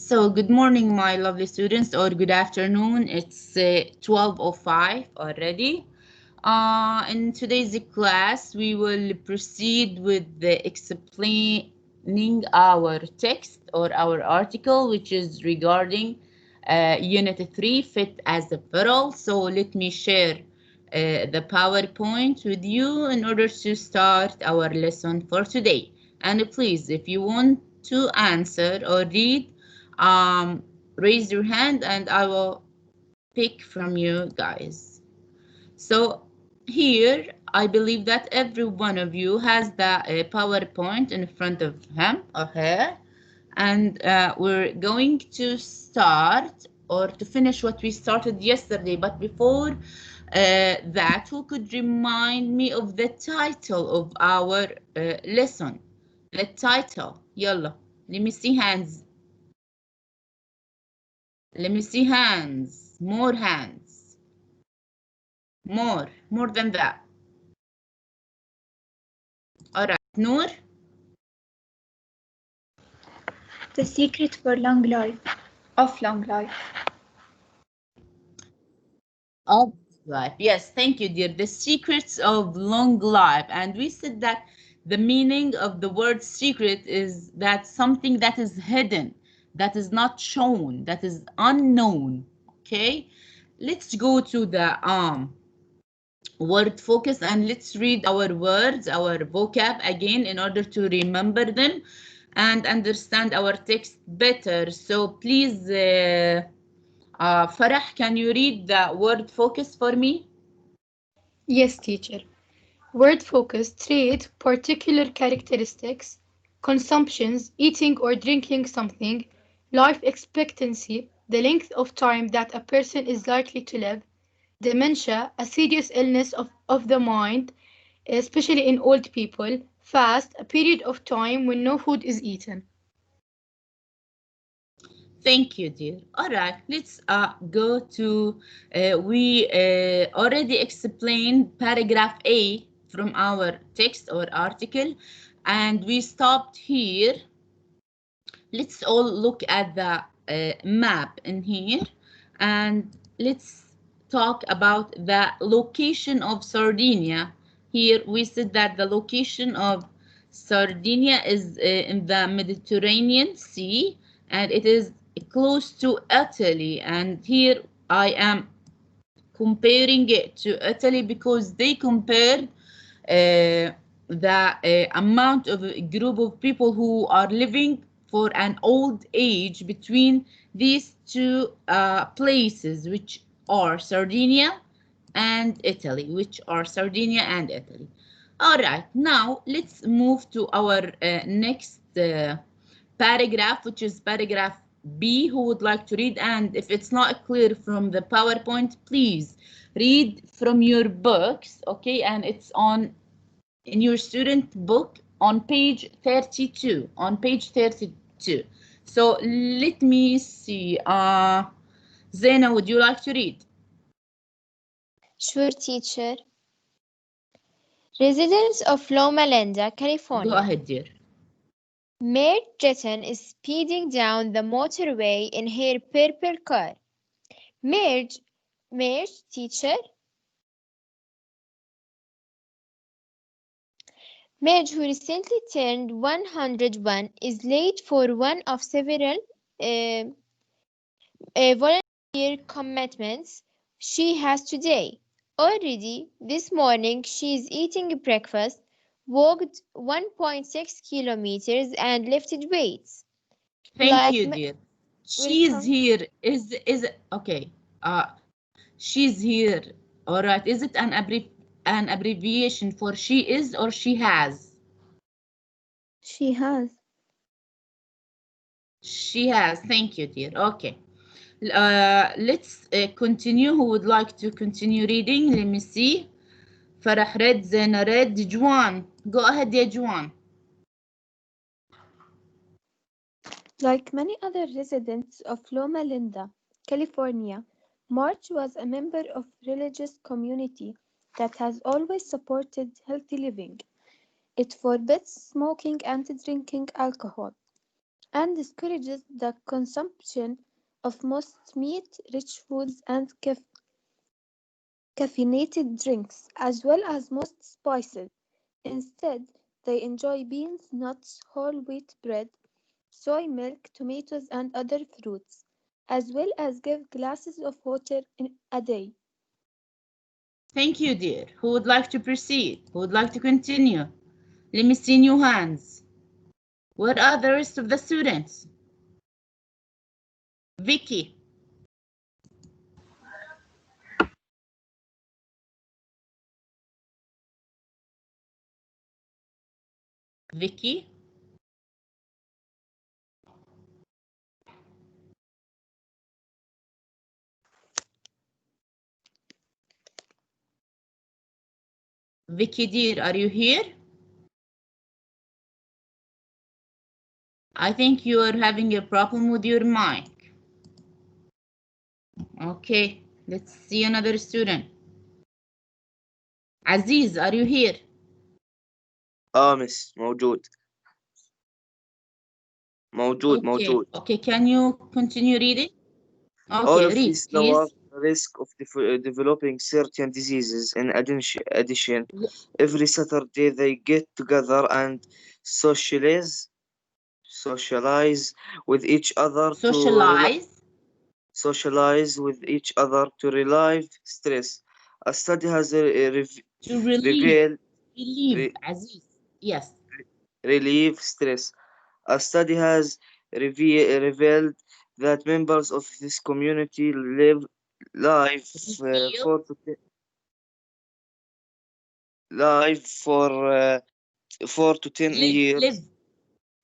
So good morning, my lovely students, or good afternoon. It's 12:05 already. In today's class, we will proceed with the explaining our text or our article, which is regarding Unit 3, Fit as a Fiddle. So let me share the PowerPoint with you in order to start our lesson for today. And please, if you want to answer or read, raise your hand and I will pick from you guys. So here, I believe that every one of you has the PowerPoint in front of him or her, and we're going to start or to finish what we started yesterday. But before that, who could remind me of the title of our lesson? The title, yalla, let me see hands. Let me see hands, more hands, more than that. All right, Noor. The secret for long life, of long life. Of life. Yes, thank you, dear. The secrets of long life. And we said that the meaning of the word secret is that something that is hidden, that is not shown, that is unknown. Okay, let's go to the word focus and let's read our words, our vocab again in order to remember them and understand our text better. So please, Farah, can you read the word focus for me? Yes, teacher. Word focus trait particular characteristics, consumptions, eating or drinking something, life expectancy, the length of time that a person is likely to live, dementia, a serious illness of the mind, especially in old people, fast, a period of time when no food is eaten. Thank you, dear. All right, let's go to, we already explained paragraph A from our text or article, and we stopped here. Let's all look at the map in here, and let's talk about the location of Sardinia. Here we said that the location of Sardinia is in the Mediterranean Sea, and it is close to Italy. And here I am comparing it to Italy because they compared the amount of a group of people who are living for an old age between these two places, which are Sardinia and Italy, All right, now let's move to our next paragraph, which is paragraph B. Who would like to read? And if it's not clear from the PowerPoint, please read from your books, okay? And it's on in your student book on page 32. On page 32. So let me see. Zena, would you like to read? Sure, teacher. Residents of Loma Linda, Go California. ahead, dear. Mare Jetton is speeding down the motorway in her purple car. Marge, teacher. Marge, who recently turned 101, is late for one of several volunteer commitments she has today. Already this morning, she is eating breakfast, walked 1.6 kilometers, and lifted weights. Thank you, dear. She's Welcome. here. Is okay. She's here. All right. Is it an abbreviation for she is or she has? She has. She has. Thank you, dear. Okay. Let's continue. Who would like to continue reading? Let me see. Farah read, Zena read, Juan. Go ahead, dear Juan. Like many other residents of Loma Linda, California, March was a member of a religious community that has always supported healthy living. It forbids smoking and drinking alcohol. and discourages the consumption of most meat-rich foods and caffeinated drinks, as well as most spices. Instead, they enjoy beans, nuts, whole wheat bread, soy milk, tomatoes, and other fruits, as well as give glasses of water a day. Thank you, dear. Who would like to proceed? Who would like to continue? Let me see new hands. What are the rest of the students? Vicky. Vicky. Vicky dear, are you here? I think you are having a problem with your mic. Okay, let's see another student. Aziz, are you here? مس موجود. Okay, can you continue reading? All Okay, of read, this lower please. the risk of developing certain diseases. In addition, every Saturday they get together and socialize with each other to relieve stress. A study has To relieve, revealed re, Aziz. Yes. relieve stress. A study has revealed that members of this community live Reveal, 4 to 10 years live.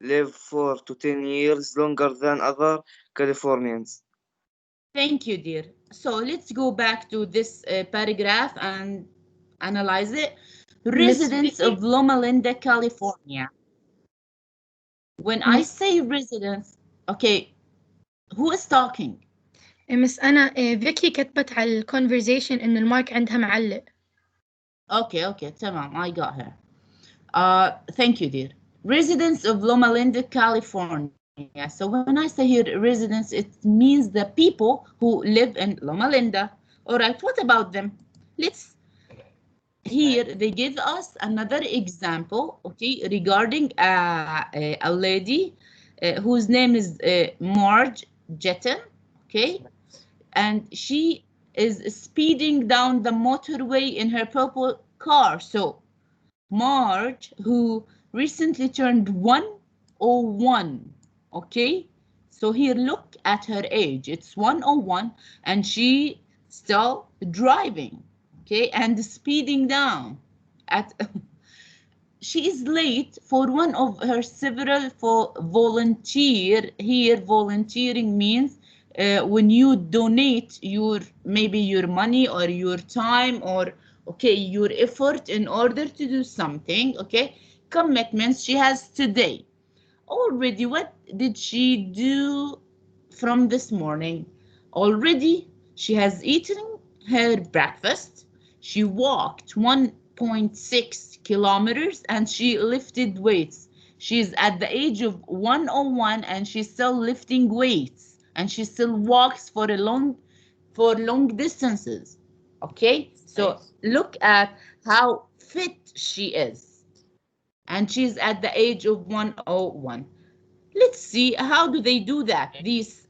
live 4 to 10 years longer than other Californians. Thank you, dear. So let's go back to this paragraph and analyze it. Residents of Loma Linda, California. When I Miss say residents, okay, who is talking? مس أنا فيكي كتبت على الكونفرزيشن إنه المايك عندها معلق. Okay, tamam, I got her. Thank you, dear. Residents of Loma Linda, California. So when I say here residents, it means the people who live in Loma Linda. All right, what about them? Let's here they give us another example, okay, regarding a lady whose name is Marge Jetton, okay, and she is speeding down the motorway in her purple car. So Marge, who recently turned 101, okay? So here, look at her age. It's 101, and she still driving, okay? And speeding down. At She is late for one of her several for volunteer. Here, volunteering means when you donate your maybe your money or your time or okay your effort in order to do something, okay, commitments she has today. Already, what did she do from this morning? Already, she has eaten her breakfast. She walked 1.6 kilometers and she lifted weights. She's at the age of 101 and she's still lifting weights and she still walks for long distances. Okay, so look at how fit she is, and she's at the age of 101. Let's see how do they do that, these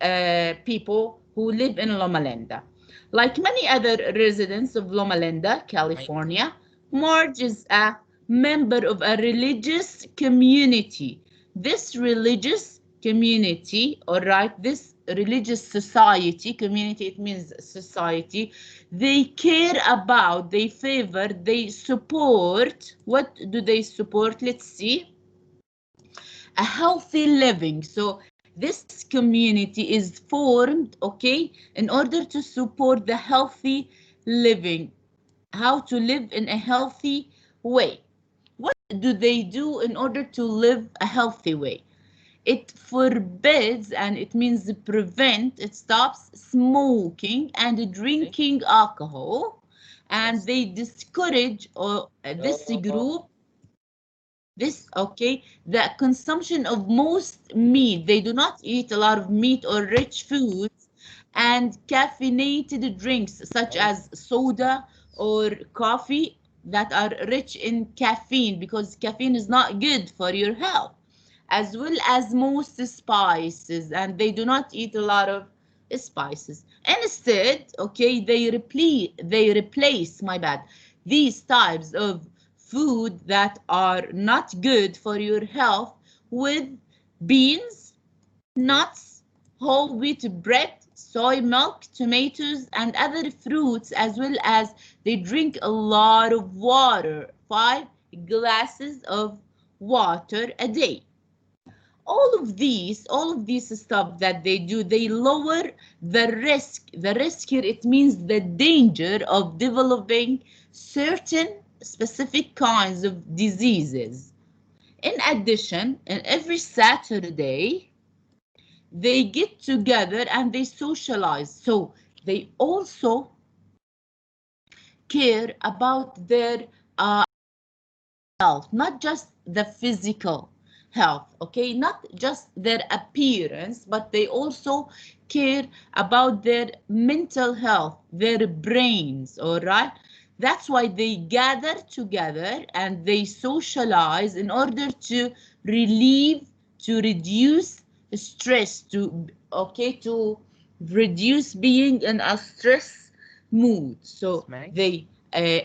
people who live in Loma Linda. Like many other residents of Loma Linda, California, Marge is a member of a religious community. This religious community, all right, this religious society, community, it means society, they care about, they favor, they support. What do they support? Let's see. A healthy living. So this community is formed, okay, in order to support the healthy living, how to live in a healthy way. What do they do in order to live a healthy way? It forbids, and it means prevent, it stops smoking and drinking alcohol, and they discourage this group This, okay, the consumption of most meat, they do not eat a lot of meat or rich foods, and caffeinated drinks such as soda or coffee that are rich in caffeine, because caffeine is not good for your health, as well as most spices, and they do not eat a lot of spices. Instead, okay, they replace, my bad, these types of food that are not good for your health with beans, nuts, whole wheat bread, soy milk, tomatoes, and other fruits, as well as they drink a lot of water, 5 glasses of water a day. All of these stuff that they do, they lower the risk here, it means the danger of developing certain specific kinds of diseases. In addition, and every Saturday they get together and they socialize, so they also care about their health, not just the physical health, okay, not just their appearance, but they also care about their mental health, their brains, all right? That's why they gather together and they socialize in order to relieve, to reduce stress, to, okay, to reduce being in a stress mood. So they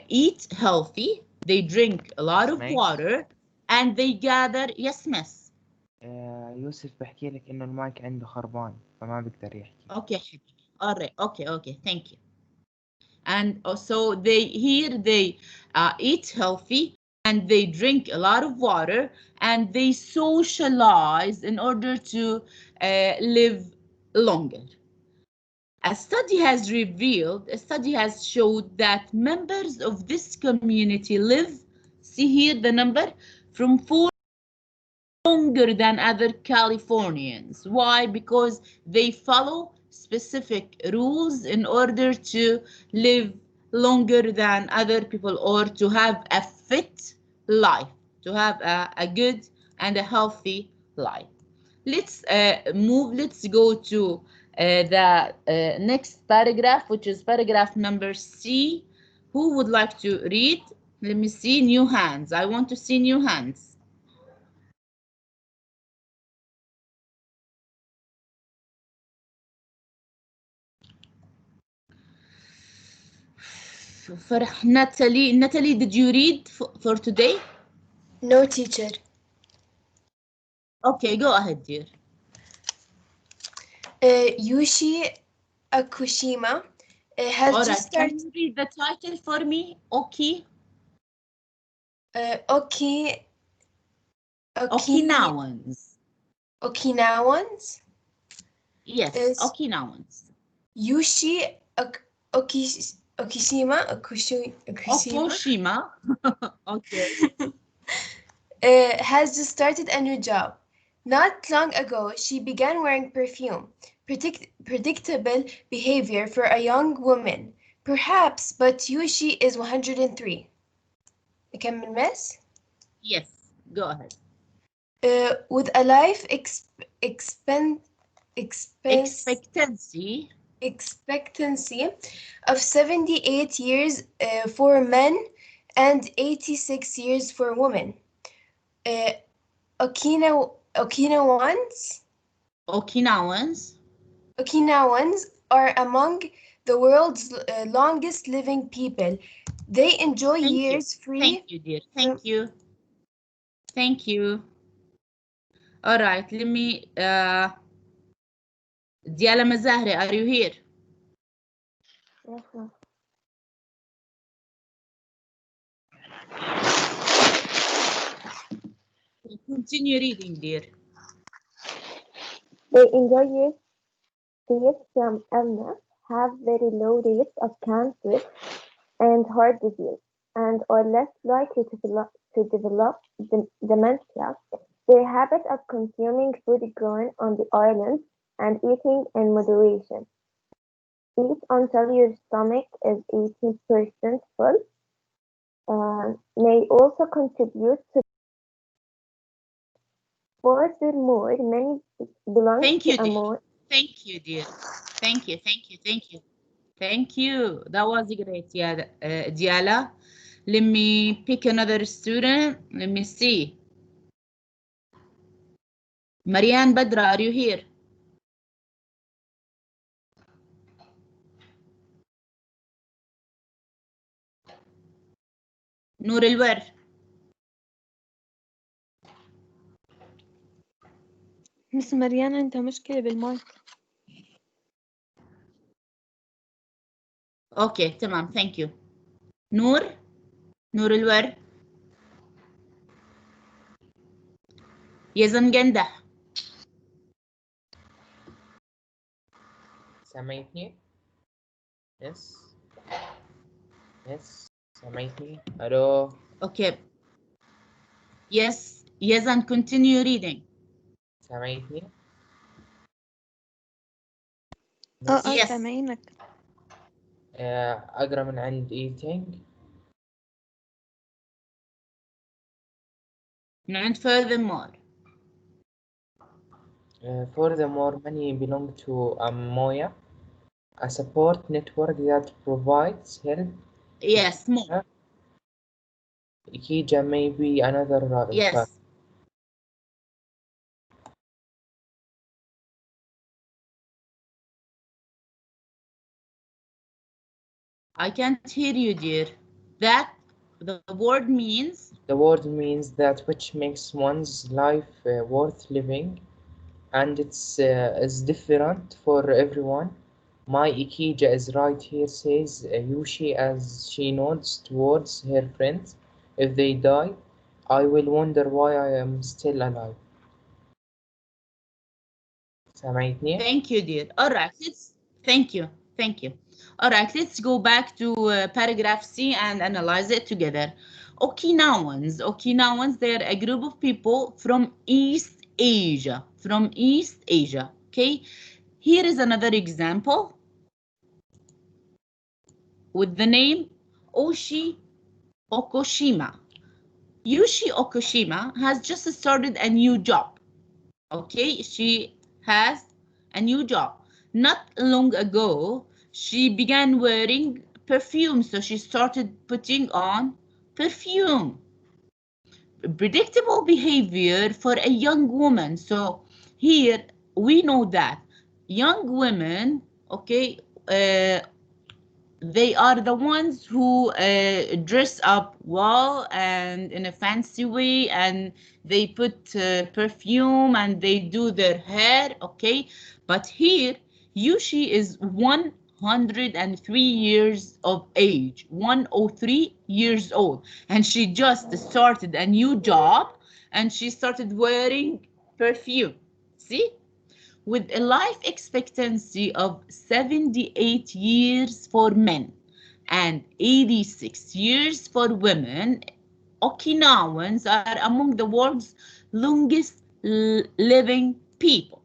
eat healthy, they drink a lot of water, and they gather. Yes, miss. يوسف بحكي لك إنه المايك عنده خربان فما بيقدر يحكي. Okay, all right. Okay. Thank you. And also they eat healthy and they drink a lot of water and they socialize in order to live longer. A study has showed that members of this community live, see here the number, from 4 longer than other Californians. Why? Because they follow specific rules in order to live longer than other people, or to have a fit life, to have a good and a healthy life. Let's go to the next paragraph, which is paragraph number C. Who would like to read? Let me see new hands. I want to see new hands. Farah, Natalie, did you read for today? No, teacher. Okay, go ahead, dear. Yushi Akushima has All just right, started. can you read the title for me? Okay. Okinawans. Okinawans? Yes, Okinawans. Yushi Okushima. Okushima. Okay. Has just started a new job. Not long ago, she began wearing perfume. Predictable behavior for a young woman. Perhaps, but Yushi is 103. نكمل miss? Yes, go ahead. With a life expectancy of 78 years for men and 86 years for women. Okinawans are among the world's longest living people. They enjoy years free. Thank you, dear. Thank you. All right, let me. Diala Mazahre, are you here? Yes, ma'am. Continue reading, dear. They enjoy years free from illness, have very low rates of cancer and heart disease, and are less likely to develop dementia. Their habit of consuming food grown on the island and eating in moderation. Eat until your stomach is 80% full. May also contribute to Furthermore, many belong Thank to you, a dear. more. Thank you, dear. Thank you, thank you, thank you. Thank you. That was great, yeah, Diala. Let me pick another student. Let me see. Marianne Badra, are you here? نور الور. مس مريان عندها مشكلة بالمايك. Okay, تمام. Thank you. نور الور. يزن جندح. سامعتني؟ يس يس سامعتني؟ ألو. Okay. Yes, يزن continue reading. سامعتني؟ Yes. سامعينك. أقرأ من عند eating. من عند furthermore. Furthermore, many belong to Moya, a support network that provides help. Yes, more. Ikigai may be another Yes. type. I can't hear you, dear. That the word means? The word means that which makes one's life worth living, and it's is different for everyone. My Ikigai is right here, says Yushi as she nods towards her friends. If they die, I will wonder why I am still alive. سامعتني؟ Thank you, dear. All right, thank you. All right, let's go back to paragraph C and analyze it together. Okinawans, they're a group of people from East Asia. Okay, here is another example with the name Oshi Okushima. Yushi Okushima has just started a new job. Okay, she has a new job. Not long ago, she began wearing perfume, so she started putting on perfume. Predictable behavior for a young woman. So here we know that young women, okay, they are the ones who dress up well and in a fancy way, and they put perfume and they do their hair, okay? But here, Yushi is 103 years of age, 103 years old, and she just started a new job and she started wearing perfume. See? With a life expectancy of 78 years for men and 86 years for women, Okinawans are among the world's longest living people.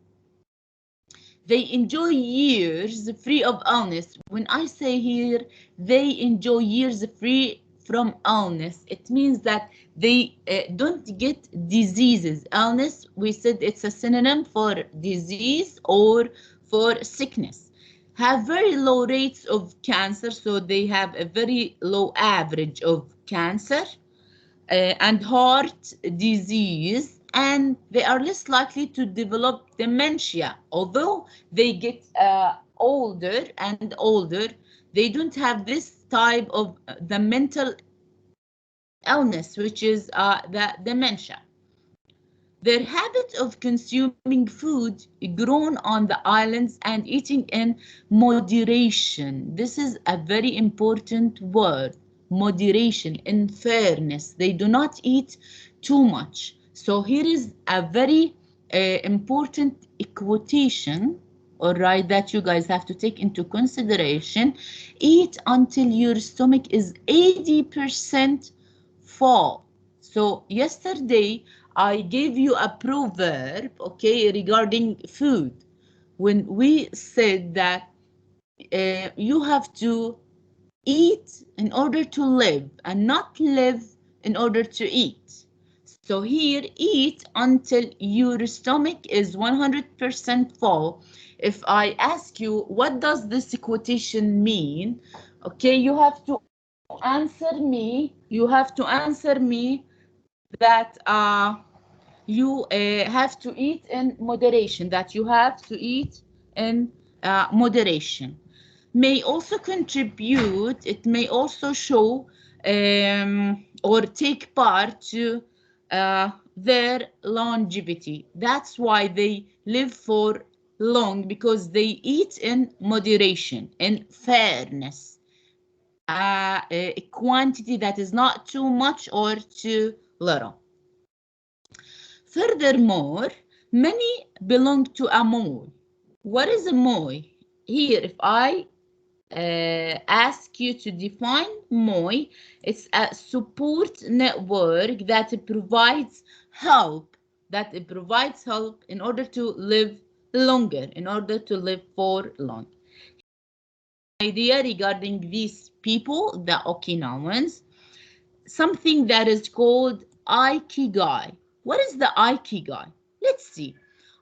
They enjoy years free of illness. When I say here, they enjoy years free from illness, it means that they don't get diseases. Illness, we said it's a synonym for disease or for sickness. Have very low rates of cancer, so they have a very low average of cancer and heart disease, and they are less likely to develop dementia. Although they get older and older, they don't have this type of the mental illness, which is the dementia. Their habit of consuming food grown on the islands and eating in moderation. This is a very important word. Moderation, in fairness. They do not eat too much. So here is a very important quotation, all right, that you guys have to take into consideration. Eat until your stomach is 80% full. So yesterday, I gave you a proverb, okay, regarding food. When we said that you have to eat in order to live and not live in order to eat. So here, eat until your stomach is 100% full. If I ask you, what does this quotation mean? Okay, you have to answer me. That you have to eat in moderation. That you have to eat in moderation. May also contribute. It may also show or take part to their longevity. That's why they live for long, because they eat in moderation, in fairness, a quantity that is not too much or too little. Furthermore, many belong to a moi. What is a moi? Here, if I ask you to define moi, it's a support network that provides help, in order to live longer, in order to live for long. Idea regarding these people, the Okinawans, something that is called Ikigai. What is the Ikigai? Let's see.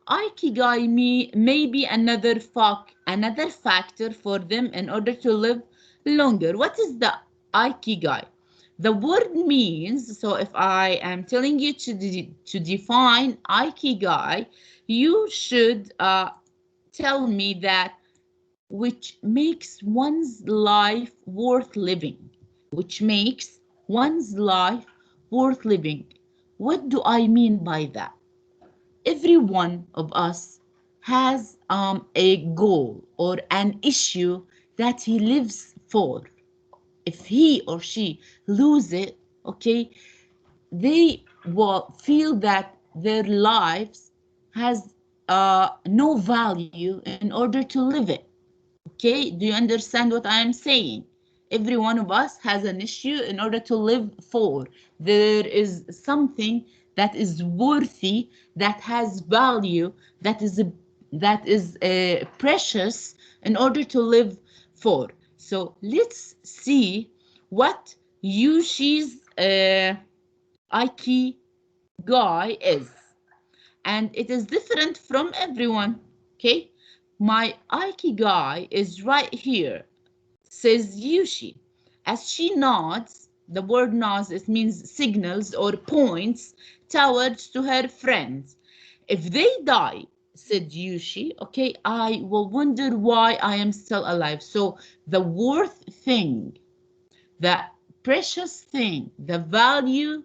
Ikigai may be another factor for them in order to live longer. What is the Ikigai? The word means, so if I am telling you to define Ikigai, you should tell me that which makes one's life worth living. Which makes one's life worth living. What do I mean by that? Every one of us has a goal or an issue that he lives for. If he or she lose it, okay, they will feel that their lives has no value in order to live it. Okay, do you understand what I am saying? Every one of us has an issue in order to live for. There is something that is worthy, that has value, that is precious in order to live for. So let's see what Yushi's Ikigai is, and it is different from everyone. Okay, my Ikigai is right here, says Yushi. As she nods, the word nods, it means signals or points towards to her friends. If they die, said Yushi, okay, I will wonder why I am still alive. So the worth thing, the precious thing, the value,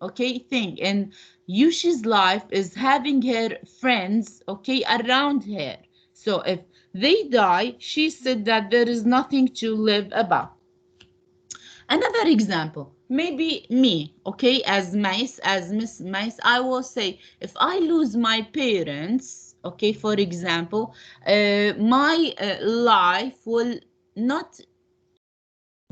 okay, thing in Yushi's life is having her friends, okay, around her. So if they die, she said that there is nothing to live about. Another example, maybe me, okay, as Miss Mice, I will say, if I lose my parents, okay, for example, my life will not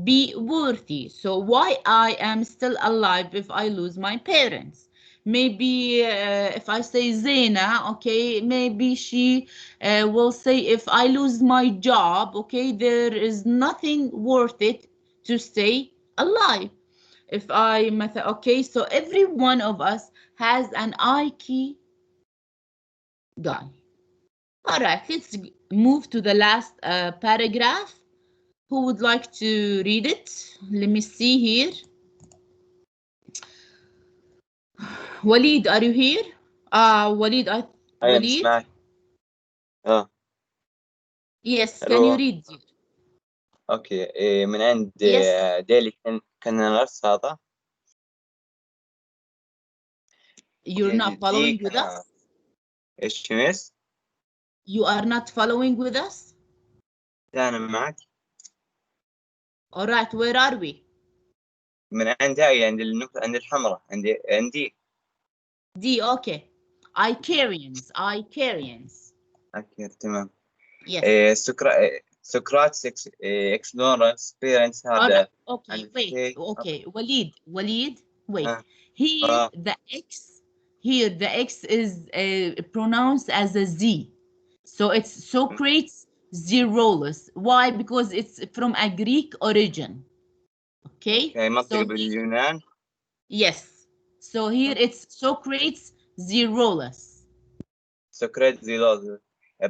be worthy. So why I am still alive if I lose my parents? Maybe if I say Zena, okay, maybe she will say, if I lose my job, okay, there is nothing worth it to stay alive. If I, okay, so every one of us has an Ikigai. All right, let's move to the last paragraph. Who would like to read it? Let me see here. Walid, are you here? Walid, أيوة Walid? نسمعك. Yes, can you ألو. read? أوكي. من عند Yes, ديلي كان هذا. you're not following with كان us? إيش ميس؟ You are not following with us? لا أنا معك. All right, where are we? من عند هاي عند النقطة عند الحمراء عندي. D, okay. Icarians. أوكي تمام. Yes. Socrates ignorance parents All had right, okay, and wait. they Okay, Walid, wait. uh, Here, uh, the X is pronounced as a Z. So it's Socrates Zerolus. Why? Because it's from a Greek origin. Okay? منطقة So باليونان. yes. So here it's Socrates Zerolus. Socrates Zilol,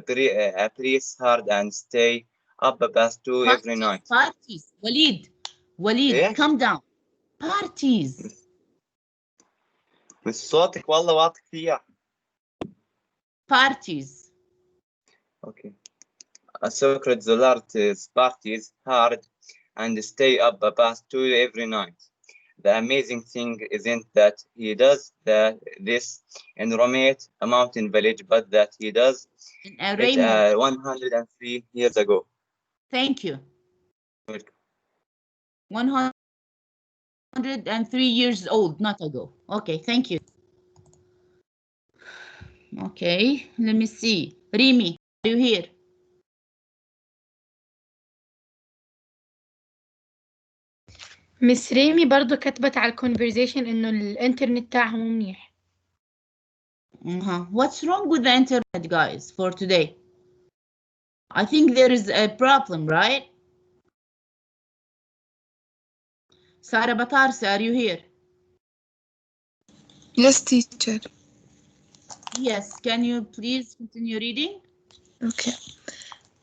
press hard and stay up past 2 every night. Parties. Walid, ايش؟ calm down. Parties. بس صوتك والله واطي كثير. Parties. Okay. Socrates Zolart parties hard and stay up past 2 every night. The amazing thing isn't that he does this in Romate, a mountain village, but that he does In it Raymond. 103 years ago. Thank you. Welcome. 103 years old, not ago. Okay, thank you. Okay, let me see. Rimi, are you here? مس ريمي برضو كتبت على الكونفرزيشن إنه الإنترنت بتاعها مو منيح. What's wrong with the internet, guys, for today? I think there is a problem, right? Sarah Batarse, are you here? Yes, teacher. Yes, can you please continue reading? Okay.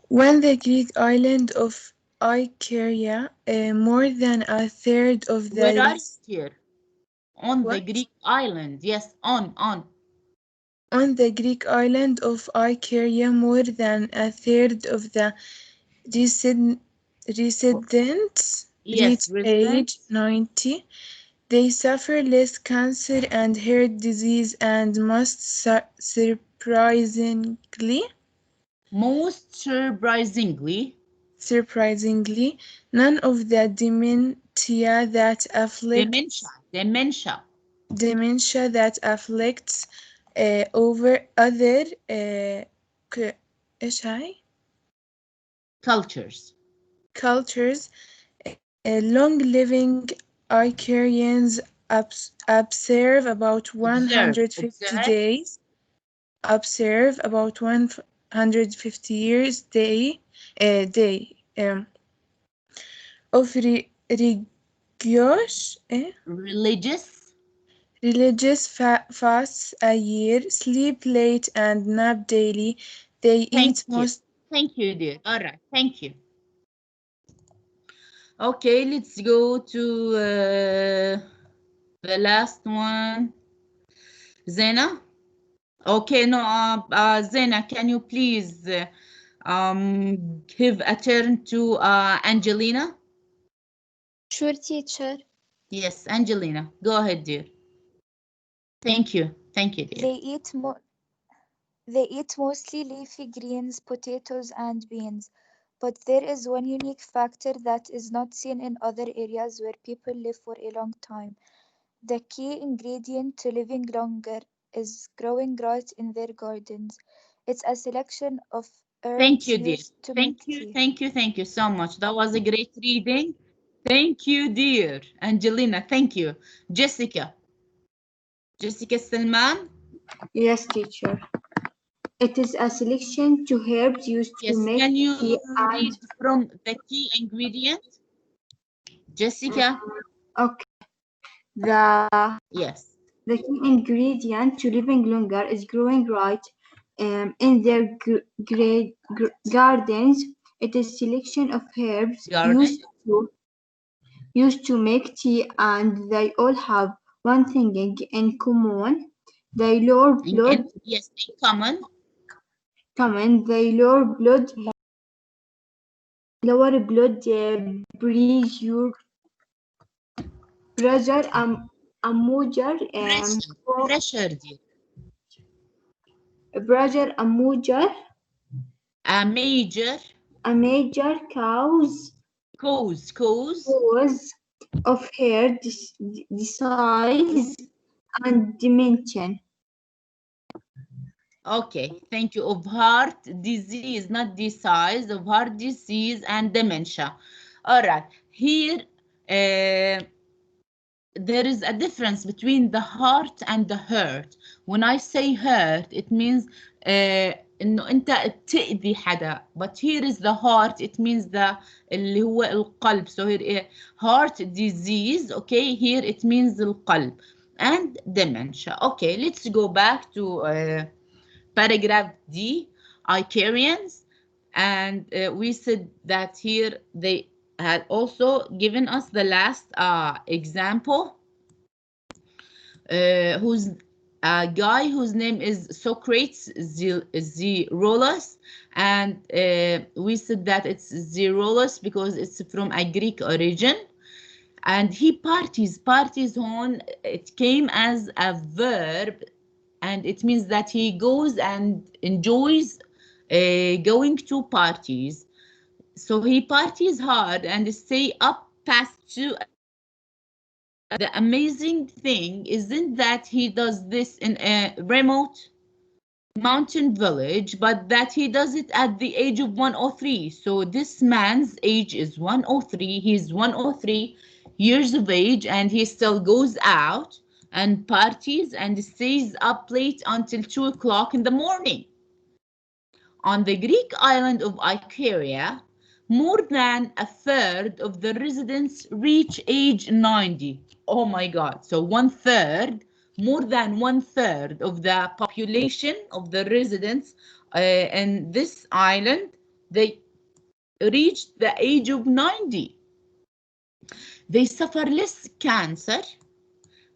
When the Greek island of Icaria, more than a third of the... Where are you here? On the What? Greek island. Yes, on. On the Greek island of Icaria, more than a third of the residents Yes, reach age 90. They suffer less cancer and heart disease and most surprisingly, none of the dementia that afflicts over other cultures. Long-living Icarians observe about 150 days. Observe about 150 years of religious fasts a year, sleep late and nap daily. They eat most. Thank you, dear. All right, thank you. Okay, let's go to the last one. Zena? Okay, no, Zena, can you please give a turn to Angelina? Sure, teacher. Yes, Angelina, go ahead, dear. Thank you, dear. They eat mostly leafy greens, potatoes, and beans. But there is one unique factor that is not seen in other areas where people live for a long time. The key ingredient to living longer is growing right in their gardens. It's a selection of herbs used to make tea. Thank you so much. That was a great reading. Thank you, dear. Angelina, thank you. Jessica Salman? Yes, teacher. It is a selection to herbs used to make can you tea read from the key ingredient? Jessica? Okay. Yes. The key ingredient to living longer is growing right in their gardens. It is selection of herbs used to make tea, and they all have one thing in common. They lower blood. Yes, in common. They lower blood pressure. Pressure, a major cause of hair disease and dementia. Okay, thank you. Of heart disease, not disease, of heart disease and dementia. All right, here there is a difference between the heart and the hurt. When I say hurt, it means انه انت بتأذي حدا. But here is the heart, it means the اللي هو القلب. So here heart disease, okay, here it means القلب. and dementia. Okay, let's go back to paragraph D, Icarians. And we said that here they had also given us the last example, who's a guy whose name is Socrates Zerolus, and we said that it's Zerolus because it's from a Greek origin, and he parties on, it came as a verb, and it means that he goes and enjoys going to parties. So he parties hard and stay up past 2 a.m. The amazing thing isn't that he does this in a remote mountain village, but that he does it at the age of 103. So this man's age is 103. He's 103 years of age, and he still goes out and parties and stays up late until 2 o'clock in the morning. On the Greek island of Icaria, more than a third of the residents reach age 90. Oh my God. So more than one third of the population of the residents in this island, they reach the age of 90. They suffer less cancer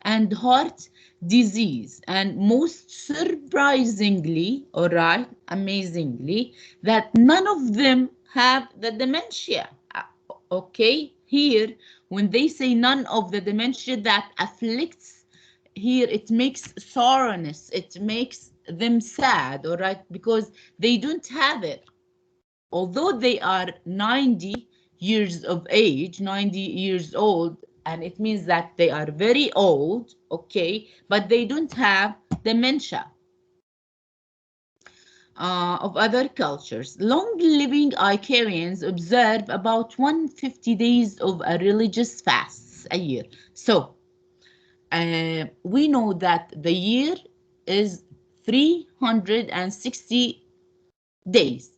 and heart disease, and most surprisingly, all right, amazingly, that none of them have the dementia. Okay, here when they say none of the dementia that afflicts, here it makes sorrowness, it makes them sad, all right, because they don't have it. Although they are 90 years of age, 90 years old, and it means that they are very old, okay, but they don't have dementia of other cultures. Long-living Icarians observe about 150 days of a religious fasts a year. So we know that the year is 360 days.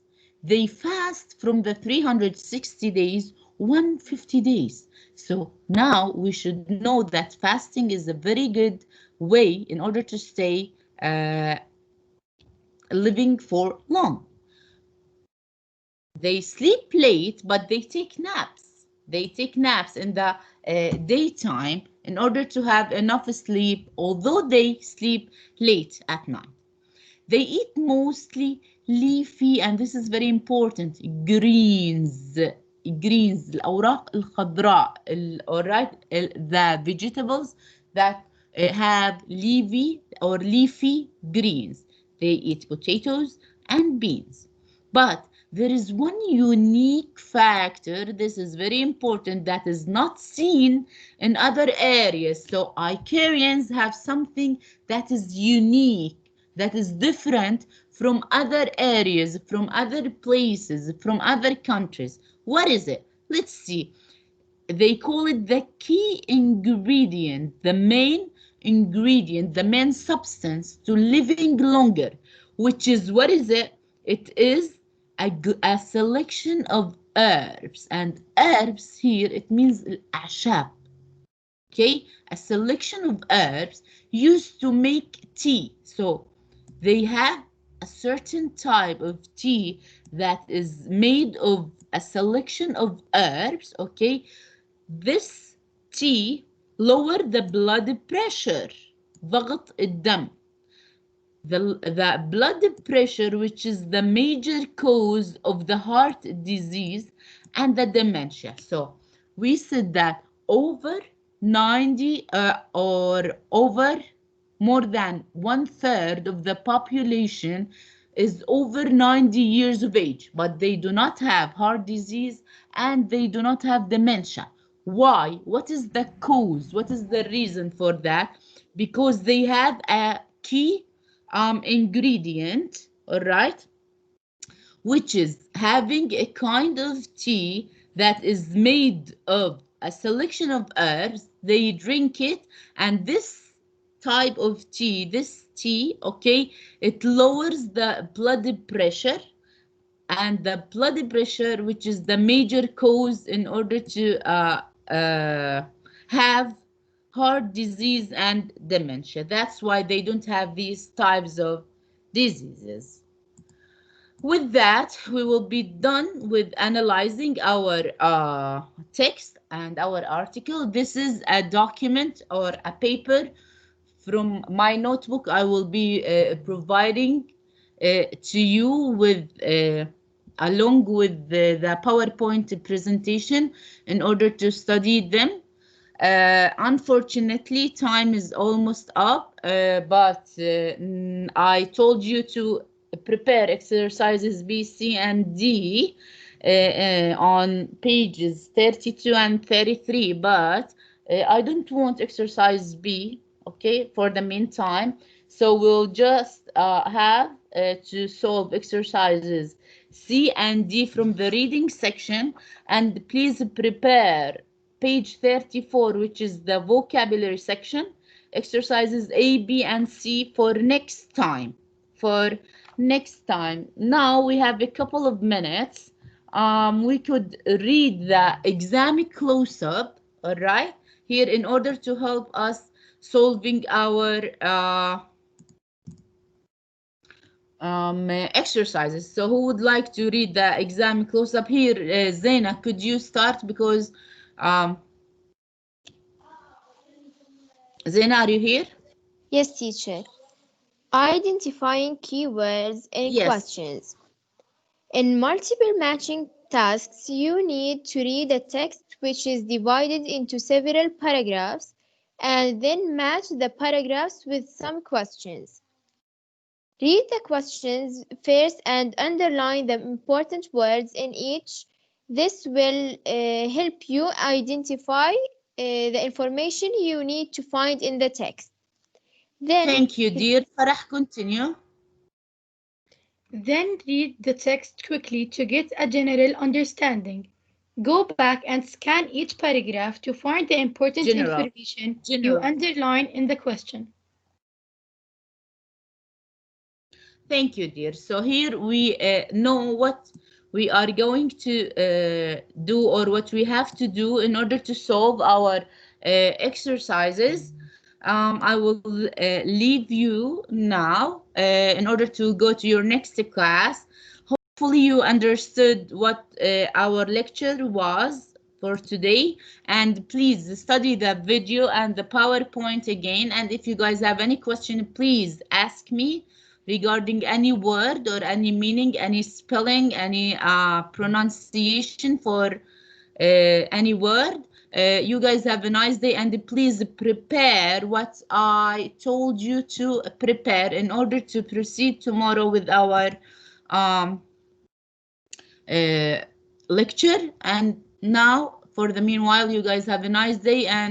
They fast from the 360 days 150 days. So now we should know that fasting is a very good way in order to stay living for long. They sleep late, but they take naps. They take naps in the daytime in order to have enough sleep, although they sleep late at night. They eat mostly leafy, and this is very important, greens. الأوراق الخضراء, all right, the vegetables that have leafy greens. They eat potatoes and beans. But there is one unique factor, this is very important, that is not seen in other areas. So Icarians have something that is unique, that is different from other areas, from other places, from other countries. What is it? Let's see. They call it the key ingredient, the main ingredient, the main substance to living longer, which is, what is it? It is a selection of herbs, and herbs here, it means الأعشاب. Okay, a selection of herbs used to make tea. So they have a certain type of tea that is made of a selection of herbs. Okay, this tea lower the blood pressure, ضغط الدم. The blood pressure, which is the major cause of the heart disease and the dementia. So we said that over 90 or over more than one third of the population is over 90 years of age, but they do not have heart disease and they do not have dementia. Why? What is the cause? What is the reason for that? Because they have a key ingredient, all right, which is having a kind of tea that is made of a selection of herbs. They drink it, and this type of tea, this tea, okay, it lowers the blood pressure, and the blood pressure, which is the major cause in order to have heart disease, and dementia. That's why they don't have these types of diseases. With that, we will be done with analyzing our text and our article. This is a document or a paper from my notebook. I will be providing to you with along with the PowerPoint presentation in order to study them. Unfortunately, time is almost up, but I told you to prepare exercises B, C, and D on pages 32 and 33, but I don't want exercise B, okay, for the meantime. So we'll just have to solve exercises C and D from the reading section, and please prepare page 34, which is the vocabulary section, exercises A, B, and C for next time. For next time. Now we have a couple of minutes. We could read the exam close-up, all right, here in order to help us solving our exercises. So who would like to read the exam close-up here? Zaina, could you start? Because Zaina, are you here? Yes, teacher. Identifying keywords in Yes. questions. In multiple matching tasks, you need to read a text which is divided into several paragraphs and then match the paragraphs with some questions. Read the questions first and underline the important words in each. This will help you identify the information you need to find in the text. Then, Thank you, dear. Farah, continue. Then read the text quickly to get a general understanding. Go back and scan each paragraph to find the important information you underline in the question. Thank you, dear. So here we know what we are going to do or what we have to do in order to solve our exercises. I will leave you now in order to go to your next class. Hopefully you understood what our lecture was for today, and please study the video and the PowerPoint again. And if you guys have any question, please ask me regarding any word or any meaning, any spelling, any pronunciation for any word. You guys have a nice day, and please prepare what I told you to prepare in order to proceed tomorrow with our lecture. And now, for the meanwhile, you guys have a nice day, and